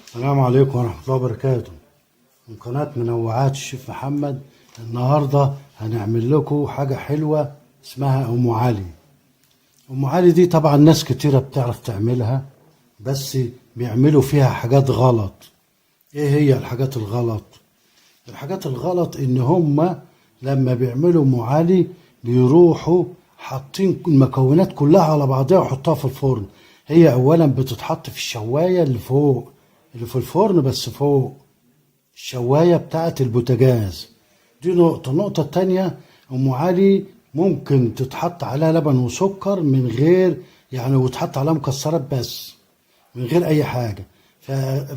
السلام عليكم ورحمة الله وبركاته. من قناة منوعات الشيف محمد. النهاردة هنعمل لكم حاجة حلوة اسمها أم علي. أم علي دي طبعا ناس كتيرة بتعرف تعملها، بس بيعملوا فيها حاجات غلط. ايه هي الحاجات الغلط؟ الحاجات الغلط ان هما لما بيعملوا أم علي بيروحوا حاطين المكونات كلها على بعضها ويحطوها في الفرن. هي اولا بتتحط في الشواية اللي فوق، اللي في الفرن بس فوق الشواية بتاعة البوتاجاز. دي نقطة. النقطة التانية، أم علي ممكن تتحط عليها لبن وسكر من غير يعني، وتحط عليها مكسرات بس من غير أي حاجة.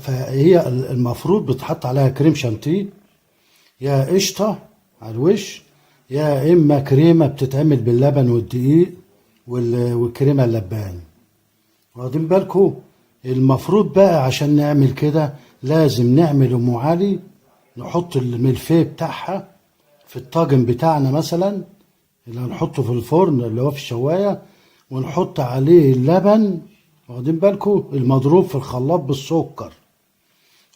فهي المفروض بتحط عليها كريم شانتيه، يا قشطة على الوش، يا إما كريمة بتتعمل باللبن والدقيق والكريمة اللباني. واخدين بالكم؟ المفروض بقى عشان نعمل كده لازم نعمل ام علي، نحط الملفيه بتاعها في الطاجن بتاعنا مثلا اللي هنحطه في الفرن اللي هو في الشوايه، ونحط عليه اللبن، واخدين بالكم، المضروب في الخلاط بالسكر،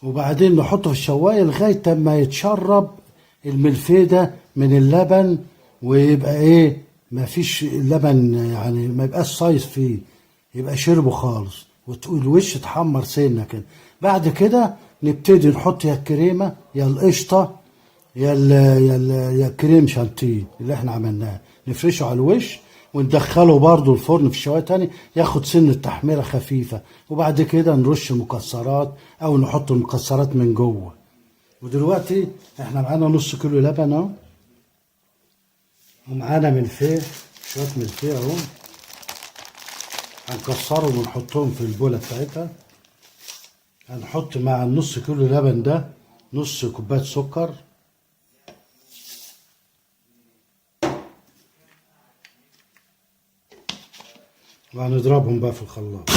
وبعدين نحطه في الشوايه لغايه ما يتشرب الملفيه ده من اللبن، ويبقى ايه، ما فيش اللبن يعني ما يبقاش صايص فيه، يبقى شربه خالص، والوش اتحمر سنه كده. بعد كده نبتدي نحط يا الكريمه يا القشطه يا الكريم شانتيه اللي احنا عملناه، نفرشه على الوش وندخله برضو الفرن في الشوايه تاني ياخد سن تحميره خفيفه، وبعد كده نرش مكسرات او نحط المكسرات من جوه. ودلوقتي احنا معانا نص كيلو لبن اهو، ومعانا ملفيه، شويه ملفيه اهو، هنكسرهم ونحطهم في البوله بتاعتها. هنحط مع النص كيلو لبن ده نص كوبايه سكر، وهنضربهم بقى في الخلاط.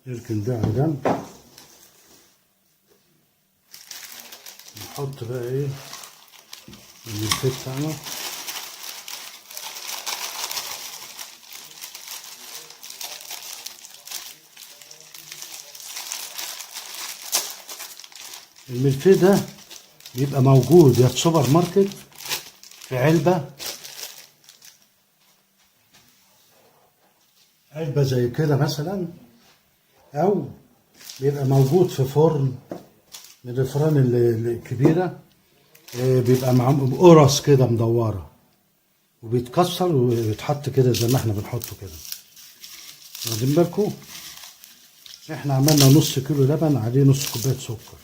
نركن ده على جنب، نحط بقى ايه الملفيه بتاعنا. الملفيه ده بيبقى موجود يا في سوبر ماركت في علبة زي كده مثلا، أو بيبقى موجود في فرن من الفرن الكبيرة، بيبقى معاه قرص كده مدورة، وبيتكسر ويتحط كده زي ما احنا بنحطه كده. واخدين بالكم؟ احنا عملنا نص كيلو لبن عليه نص كوباية سكر،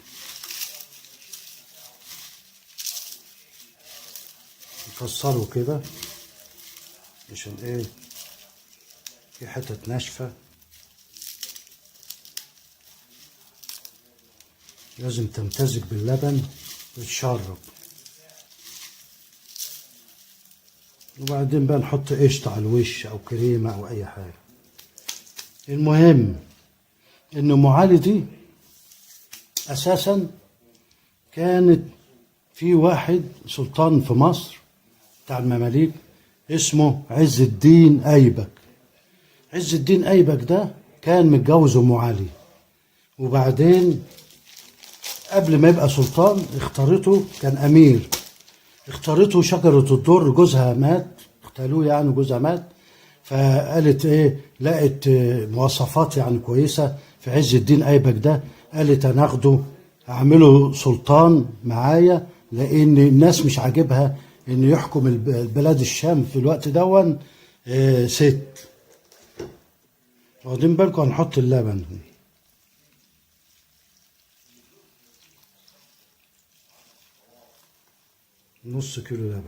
نكسره كده عشان ايه، في حتت ناشفة لازم تمتزج باللبن وتشرب. وبعدين بقى نحط قشطة على الوش او كريمة او اي حاجة. المهم ان ام علي دي اساسا كانت في واحد سلطان في مصر بتاع المماليك اسمه عز الدين ايبك. عز الدين ايبك ده كان متجوز ام علي، وبعدين قبل ما يبقى سلطان اختارته، كان امير، اختارته شجرة الدر، جوزها مات، اختالوه يعني، جوزها مات. فقالت ايه، لقت مواصفات يعني كويسة في عز الدين ايبك ده، قالت انا اخده اعمله سلطان معايا، لان الناس مش عاجبها انه يحكم البلاد الشام في الوقت دون ست. واخدين بالكم؟ هنحط اللبن، نص كيلو لبن.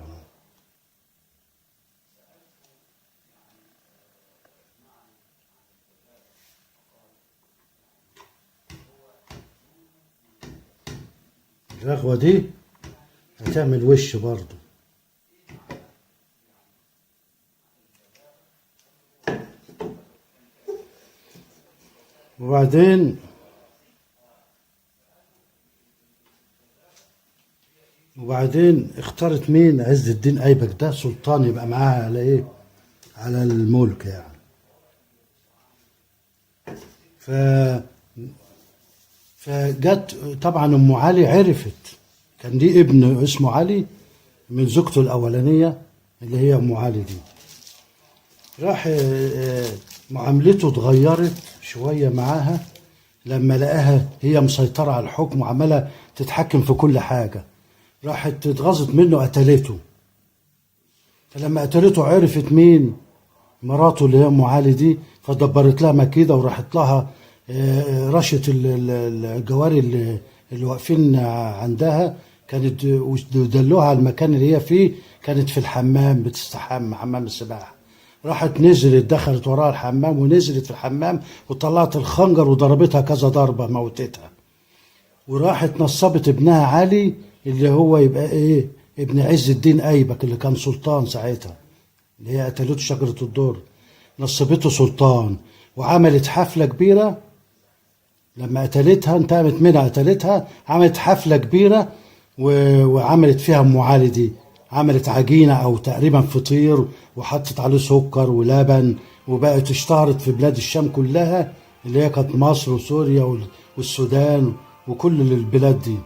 الرغوة دي هتعمل وش برضو. وبعدين اختارت مين؟ عز الدين ايبك، ده سلطان يبقى معاها على ايه؟ على الملك يعني. ف فجت طبعا ام علي عرفت، كان دي ابن اسمه علي من زوجته الاولانيه اللي هي ام علي دي. راح معاملته اتغيرت شويه معاها لما لقاها هي مسيطره على الحكم وعماله تتحكم في كل حاجه. راحت اتغاظت منه، قتلته. فلما قتلته عرفت مين؟ مراته اللي هي ام علي دي، فدبرت لها مكيده وراحت لها رشت الجواري اللي واقفين عندها، كانت ودلوها على المكان اللي هي فيه، كانت في الحمام بتستحمى حمام السباحه. راحت نزلت دخلت وراها الحمام ونزلت في الحمام وطلعت الخنجر وضربتها كذا ضربه موتتها. وراحت نصبت ابنها علي اللي هو يبقى ايه؟ ابن عز الدين ايبك اللي كان سلطان ساعتها، اللي هي قتلته شجره الدر، نصبته سلطان وعملت حفله كبيره. لما قتلتها انتقمت منها، قتلتها عملت حفله كبيره وعملت فيها ام علي دي، عملت عجينه او تقريبا فطير وحطت عليه سكر ولبن، وبقت اشتهرت في بلاد الشام كلها اللي هي كانت مصر وسوريا والسودان وكل البلاد دي،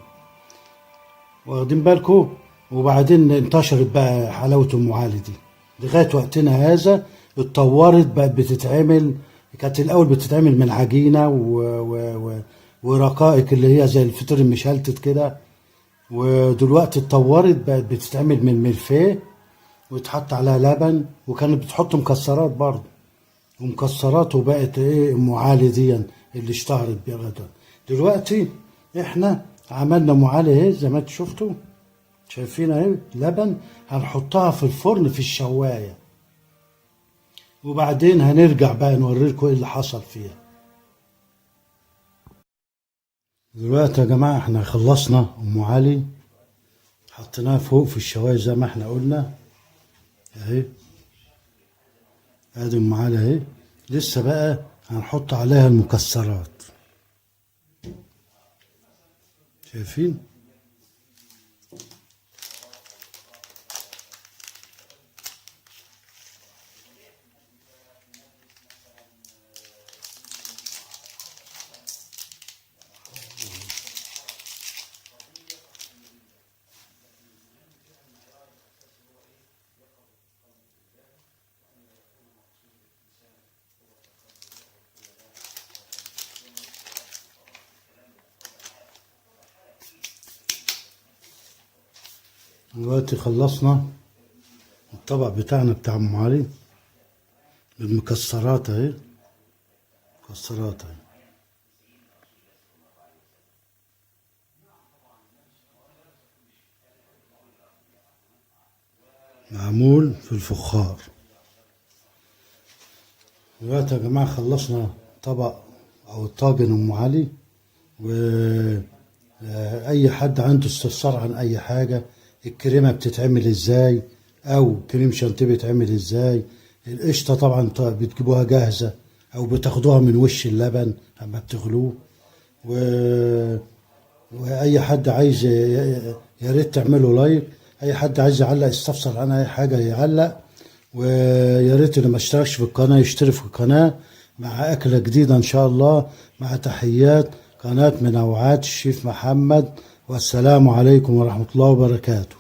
واخدين بالكم؟ وبعدين انتشرت بقى حلاوه ام علي دي لغايه وقتنا هذا. اتطورت بقت بتتعمل، كانت الاول بتتعمل من عجينه ورقائق اللي هي زي الفطير المشلتت كده، ودلوقتي اتطورت بقت بتتعمل من ملفيه ويتحط عليها لبن، وكانت بتحط مكسرات برضه ومكسرات، وبقت ايه؟ ام علي دي اللي اشتهرت بيها. دلوقتي احنا عملنا ام علي اهي زي ما انتوا شفتوا، شايفين اهي لبن، هنحطها في الفرن في الشوايه، وبعدين هنرجع بقى نوريلكم ايه اللي حصل فيها. دلوقتي يا جماعه احنا خلصنا ام علي، حطيناها فوق في الشوايه زي ما احنا قلنا اهي. ادي ام علي اهي، لسه بقى هنحط عليها المكسرات، شايفين؟ دلوقتي خلصنا الطبق بتاعنا بتاع ام علي بالمكسرات اهي، مكسرات اهي، معمول في الفخار. دلوقتي يا جماعة خلصنا طبق او طاجن ام علي، واي حد عنده استفسار عن اي حاجة، الكريمة بتتعمل ازاي او كريم شانتيه بيتعمل ازاي، القشطة طبعا بتجيبوها جاهزة او بتاخدوها من وش اللبن اما بتغلوه. واي حد عايز يا ريت تعملوا لايك، اي حد عايز يعلق يستفسر عن اي حاجة يعلق، ويا ريت اللي ما اشتركش في القناة يشترك في القناة مع أكلة جديدة إن شاء الله، مع تحيات قناة منوعات الشيف محمد، والسلام عليكم ورحمة الله وبركاته.